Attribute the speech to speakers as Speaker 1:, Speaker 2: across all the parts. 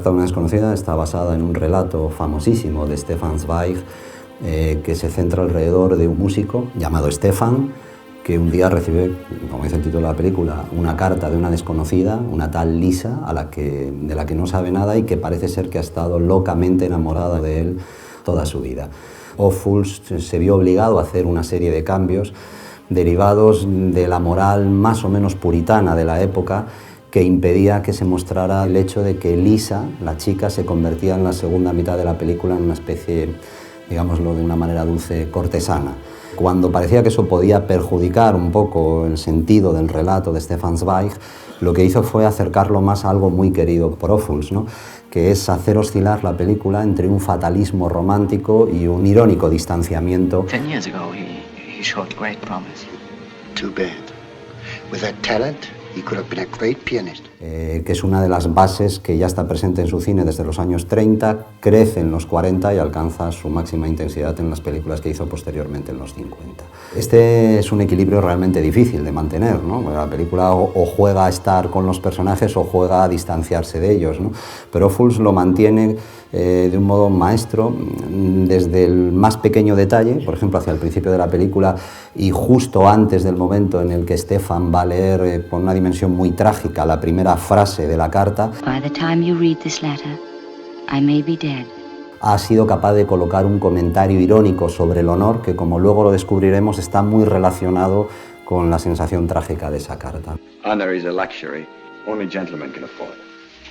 Speaker 1: carta de una desconocida está basada en un relato famosísimo de Stefan Zweig, que se centra alrededor de un músico llamado Stefan, que un día recibe, como dice el título de la película, una carta de una desconocida, una tal Lisa, de la que no sabe nada y que parece ser que ha estado locamente enamorada de él toda su vida. Ophuls se vio obligado a hacer una serie de cambios derivados de la moral más o menos puritana de la época, que impedía que se mostrara el hecho de que Lisa, la chica, se convertía en la segunda mitad de la película en una especie, digámoslo de una manera dulce, cortesana. Cuando parecía que eso podía perjudicar un poco el sentido del relato de Stefan Zweig, lo que hizo fue acercarlo más a algo muy querido por Ophuls, ¿no?, que es hacer oscilar la película entre un fatalismo romántico y un irónico distanciamiento.
Speaker 2: 10 years ago, he showed great promise.
Speaker 3: Too bad. With that talent, he could have been a great pianist.
Speaker 1: Que es una de las bases que ya está presente en su cine desde los años 30, crece en los 40 y alcanza su máxima intensidad en las películas que hizo posteriormente en los 50. Este es un equilibrio realmente difícil de mantener, ¿no? La película o juega a estar con los personajes o juega a distanciarse de ellos, ¿no? Pero Ophuls lo mantiene de un modo maestro desde el más pequeño detalle, por ejemplo hacia el principio de la película y justo antes del momento en el que Stefan va a leer con una dimensión muy trágica la primera frase de la carta.
Speaker 4: By the time you read this letter, I may be dead.
Speaker 1: Ha sido capaz de colocar un comentario irónico sobre el honor que, como luego lo descubriremos, está muy relacionado con la sensación trágica de esa carta.
Speaker 5: Honor is a luxury only gentlemen can afford.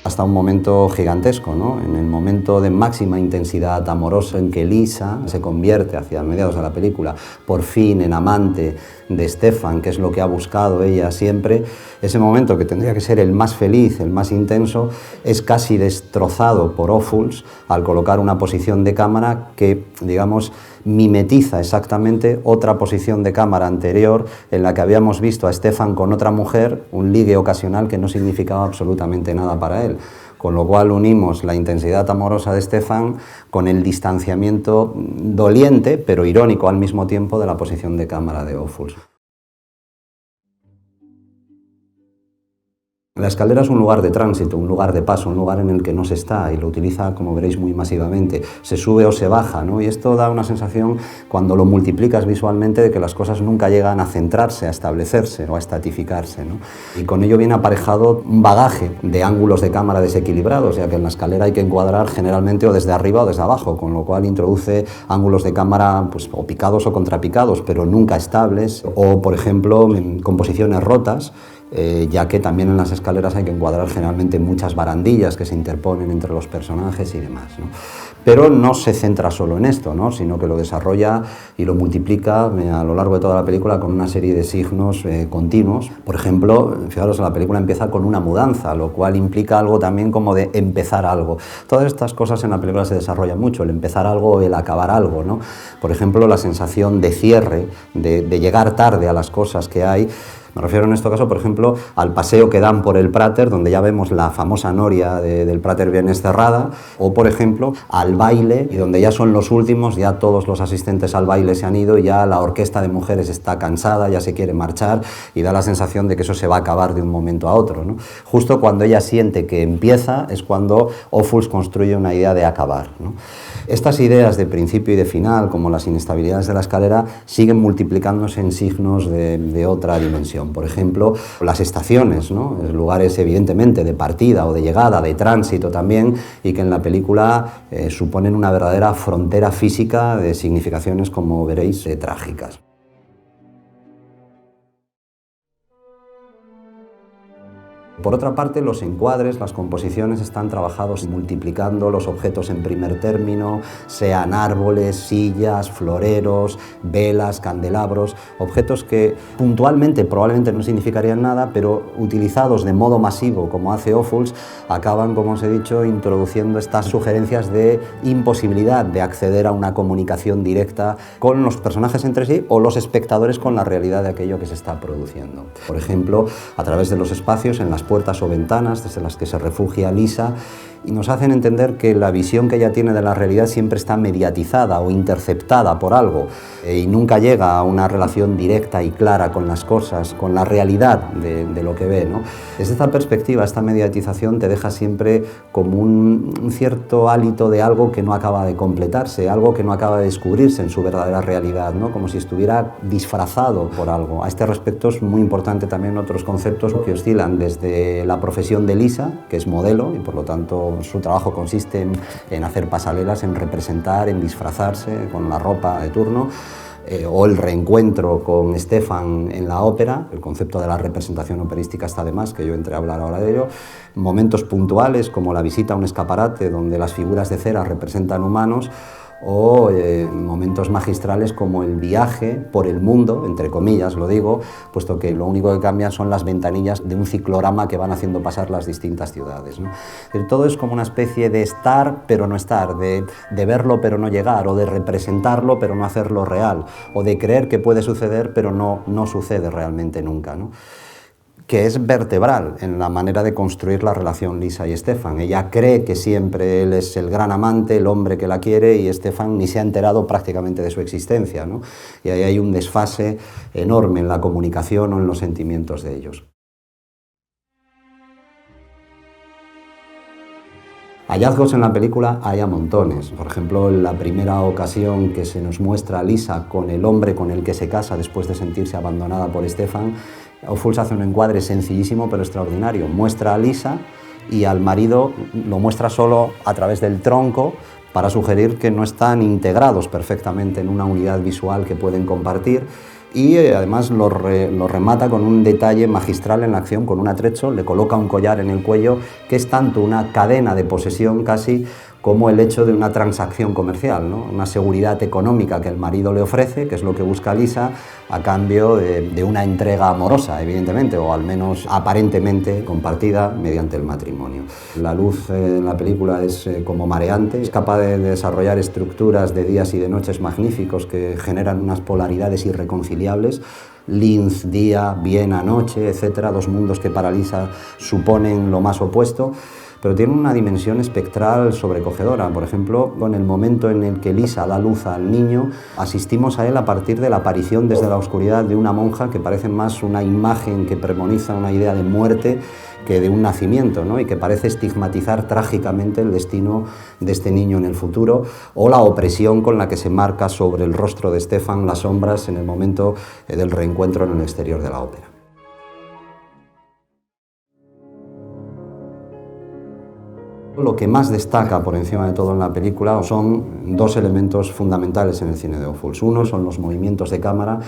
Speaker 1: Hasta un momento gigantesco, ¿no?, en el momento de máxima intensidad amorosa en que Lisa se convierte, hacia mediados de la película, por fin en amante de Stefan, que es lo que ha buscado ella siempre. Ese momento, que tendría que ser el más feliz, el más intenso, es casi destrozado por Ophuls al colocar una posición de cámara que, digamos, mimetiza exactamente otra posición de cámara anterior en la que habíamos visto a Stefan con otra mujer, un ligue ocasional que no significaba absolutamente nada para él. Con lo cual unimos la intensidad amorosa de Stefan con el distanciamiento doliente, pero irónico al mismo tiempo, de la posición de cámara de Ophuls. La escalera es un lugar de tránsito, un lugar de paso, un lugar en el que no se está y lo utiliza, como veréis, muy masivamente. Se sube o se baja, ¿no? Y esto da una sensación, cuando lo multiplicas visualmente, de que las cosas nunca llegan a centrarse, a establecerse o a estatificarse, ¿no? Y con ello viene aparejado un bagaje de ángulos de cámara desequilibrados, ya que en la escalera hay que encuadrar generalmente o desde arriba o desde abajo, con lo cual introduce ángulos de cámara pues, o picados o contrapicados, pero nunca estables, o, por ejemplo, en composiciones rotas, ya que también en las escaleras hay que encuadrar generalmente muchas barandillas que se interponen entre los personajes y demás, ¿no? Pero no se centra solo en esto, ¿no?, sino que lo desarrolla y lo multiplica a lo largo de toda la película con una serie de signos continuos. Por ejemplo, fijaros, la película empieza con una mudanza, lo cual implica algo también como de empezar algo. Todas estas cosas en la película se desarrollan mucho, el empezar algo o el acabar algo, ¿no? Por ejemplo, la sensación de cierre, de llegar tarde a las cosas que hay. Me refiero en este caso, por ejemplo, al paseo que dan por el Prater, donde ya vemos la famosa noria del Prater bien cerrada, o, por ejemplo, al baile, y donde ya son los últimos, ya todos los asistentes al baile se han ido, y ya la orquesta de mujeres está cansada, ya se quiere marchar, y da la sensación de que eso se va a acabar de un momento a otro, ¿no? Justo cuando ella siente que empieza es cuando Ophuls construye una idea de acabar, ¿no? Estas ideas de principio y de final, como las inestabilidades de la escalera, siguen multiplicándose en signos de otra dimensión. Por ejemplo, las estaciones, ¿no?, lugares evidentemente de partida o de llegada, de tránsito también, y que en la película suponen una verdadera frontera física de significaciones, como veréis, trágicas. Por otra parte, los encuadres, las composiciones están trabajados multiplicando los objetos en primer término, sean árboles, sillas, floreros, velas, candelabros, objetos que puntualmente probablemente no significarían nada, pero utilizados de modo masivo, como hace Ophuls, acaban, como os he dicho, introduciendo estas sugerencias de imposibilidad de acceder a una comunicación directa con los personajes entre sí o los espectadores con la realidad de aquello que se está produciendo. Por ejemplo, a través de los espacios en las puertas o ventanas desde las que se refugia Lisa y nos hacen entender que la visión que ella tiene de la realidad siempre está mediatizada o interceptada por algo y nunca llega a una relación directa y clara con las cosas, con la realidad de lo que ve, ¿no? Desde esta perspectiva, esta mediatización te deja siempre como un cierto hálito de algo que no acaba de completarse, algo que no acaba de descubrirse en su verdadera realidad, ¿no? Como si estuviera disfrazado por algo. A este respecto es muy importante también otros conceptos que oscilan desde la profesión de Lisa, que es modelo y por lo tanto su trabajo consiste en hacer pasarelas, en representar, en disfrazarse con la ropa de turno, o el reencuentro con Stefan en la ópera, el concepto de la representación operística está de más, que yo entré a hablar ahora de ello, momentos puntuales como la visita a un escaparate donde las figuras de cera representan humanos, o momentos magistrales como el viaje por el mundo, entre comillas lo digo, puesto que lo único que cambia son las ventanillas de un ciclorama que van haciendo pasar las distintas ciudades, ¿no? Todo es como una especie de estar pero no estar, de verlo pero no llegar, o de representarlo pero no hacerlo real, o de creer que puede suceder pero no sucede realmente nunca, ¿no? Que es vertebral en la manera de construir la relación Lisa y Stefan. Ella cree que siempre él es el gran amante, el hombre que la quiere, y Stefan ni se ha enterado prácticamente de su existencia, ¿no? Y ahí hay un desfase enorme en la comunicación o en los sentimientos de ellos. Hallazgos en la película hay a montones. Por ejemplo, en la primera ocasión que se nos muestra a Lisa con el hombre con el que se casa después de sentirse abandonada por Stefan, Ophuls hace un encuadre sencillísimo pero extraordinario. Muestra a Lisa y al marido lo muestra solo a través del tronco para sugerir que no están integrados perfectamente en una unidad visual que pueden compartir, y además lo remata con un detalle magistral en la acción, con un atrecho, le coloca un collar en el cuello que es tanto una cadena de posesión casi como el hecho de una transacción comercial, ¿no? Una seguridad económica que el marido le ofrece, que es lo que busca Lisa, a cambio de una entrega amorosa, evidentemente, o al menos aparentemente compartida mediante el matrimonio. La luz en la película es como mareante, es capaz de desarrollar estructuras de días y de noches magníficos que generan unas polaridades irreconciliables, Linz, día, Viena, noche, etcétera, dos mundos que para Lisa suponen lo más opuesto, pero tiene una dimensión espectral sobrecogedora. Por ejemplo, en el momento en el que Lisa da luz al niño, asistimos a él a partir de la aparición desde la oscuridad de una monja que parece más una imagen que premoniza una idea de muerte que de un nacimiento, ¿no? Y que parece estigmatizar trágicamente el destino de este niño en el futuro, o la opresión con la que se marca sobre el rostro de Stefan las sombras en el momento del reencuentro en el exterior de la ópera. Lo que más destaca por encima de todo en la película son dos elementos fundamentales en el cine de Ophuls. Uno son los movimientos de cámara.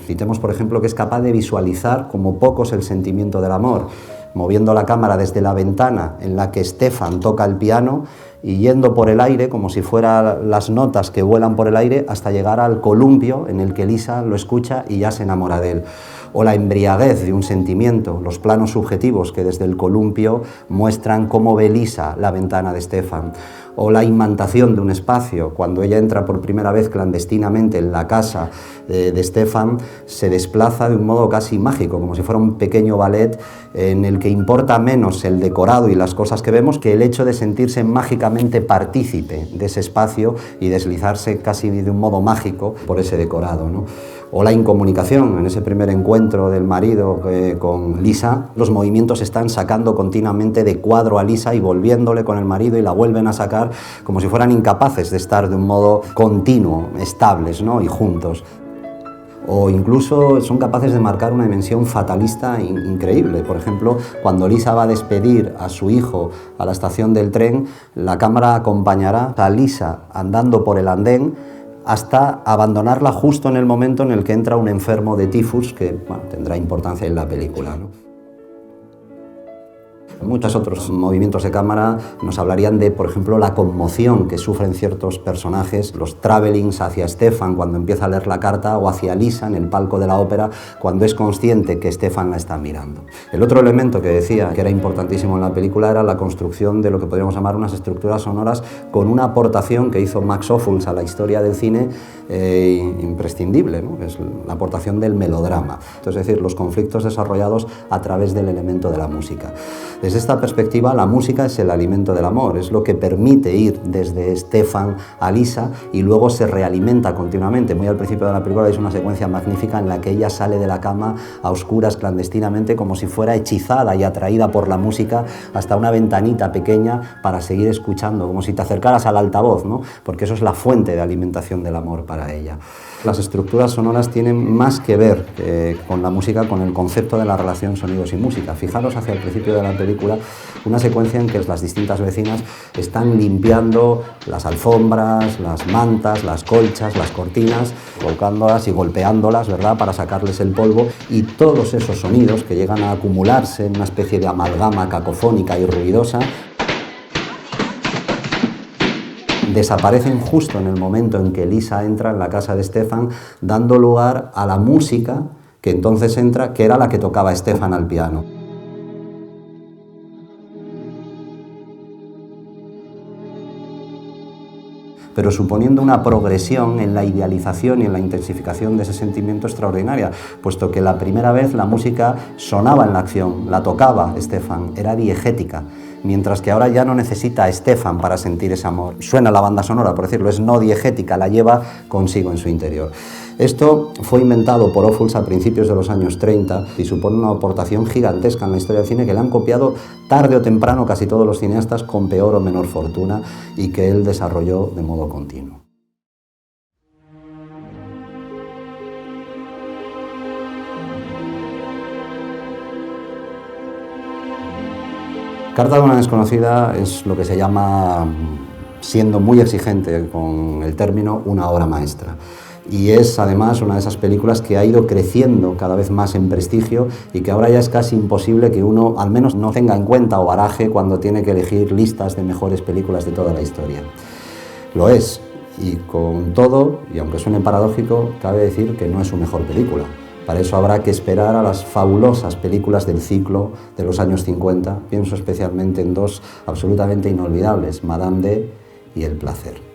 Speaker 1: Citemos, por ejemplo, que es capaz de visualizar como pocos el sentimiento del amor, moviendo la cámara desde la ventana en la que Stefan toca el piano y yendo por el aire, como si fueran las notas que vuelan por el aire, hasta llegar al columpio en el que Lisa lo escucha y ya se enamora de él. O la embriaguez de un sentimiento, los planos subjetivos que desde el columpio muestran cómo ve Lisa la ventana de Stefan. O la imantación de un espacio, cuando ella entra por primera vez clandestinamente en la casa de Stefan, se desplaza de un modo casi mágico, como si fuera un pequeño ballet en el que importa menos el decorado y las cosas que vemos que el hecho de sentirse mágicamente partícipe de ese espacio y deslizarse casi de un modo mágico por ese decorado, ¿no? O la incomunicación, en ese primer encuentro del marido con Lisa, los movimientos están sacando continuamente de cuadro a Lisa y volviéndole con el marido y la vuelven a sacar como si fueran incapaces de estar de un modo continuo, estables, ¿no? Y juntos. O incluso son capaces de marcar una dimensión fatalista increíble. Por ejemplo, cuando Lisa va a despedir a su hijo a la estación del tren, la cámara acompañará a Lisa andando por el andén hasta abandonarla justo en el momento en el que entra un enfermo de tifus, que bueno, tendrá importancia en la película, ¿no? Muchos otros movimientos de cámara nos hablarían de, por ejemplo, la conmoción que sufren ciertos personajes, los travelings hacia Stefan cuando empieza a leer la carta, o hacia Lisa en el palco de la ópera cuando es consciente que Stefan la está mirando. El otro elemento que decía que era importantísimo en la película era la construcción de lo que podríamos llamar unas estructuras sonoras con una aportación que hizo Max Ophuls a la historia del cine imprescindible, ¿no? Es la aportación del melodrama, es decir, los conflictos desarrollados a través del elemento de la música. Desde esta perspectiva, la música es el alimento del amor, es lo que permite ir desde Stefan a Lisa y luego se realimenta continuamente. Muy al principio de la película hay una secuencia magnífica en la que ella sale de la cama a oscuras clandestinamente como si fuera hechizada y atraída por la música hasta una ventanita pequeña para seguir escuchando, como si te acercaras al altavoz, ¿no? Porque eso es la fuente de alimentación del amor para ella. Las estructuras sonoras tienen más que ver con la música, con el concepto de la relación sonidos y música. Fijaros hacia el principio de la película una secuencia en que las distintas vecinas están limpiando las alfombras, las mantas, las colchas, las cortinas, colocándolas y golpeándolas, ¿verdad?, para sacarles el polvo, y todos esos sonidos que llegan a acumularse en una especie de amalgama cacofónica y ruidosa desaparecen justo en el momento en que Lisa entra en la casa de Stefan, dando lugar a la música que entonces entra, que era la que tocaba Stefan al piano. Pero suponiendo una progresión en la idealización y en la intensificación de ese sentimiento extraordinaria, puesto que la primera vez la música sonaba en la acción, la tocaba Stefan, era diegética, mientras que ahora ya no necesita a Stefan para sentir ese amor. Suena la banda sonora, por decirlo, es no diegética, la lleva consigo en su interior. Esto fue inventado por Ophuls a principios de los años 30 y supone una aportación gigantesca en la historia del cine que le han copiado tarde o temprano casi todos los cineastas con peor o menor fortuna y que él desarrolló de modo continuo. Carta de una desconocida es lo que se llama, siendo muy exigente con el término, una obra maestra. Y es además una de esas películas que ha ido creciendo cada vez más en prestigio y que ahora ya es casi imposible que uno al menos no tenga en cuenta o baraje cuando tiene que elegir listas de mejores películas de toda la historia. Lo es, y con todo, y aunque suene paradójico, cabe decir que no es su mejor película. Para eso habrá que esperar a las fabulosas películas del ciclo de los años 50. Pienso especialmente en dos absolutamente inolvidables, Madame D y El placer.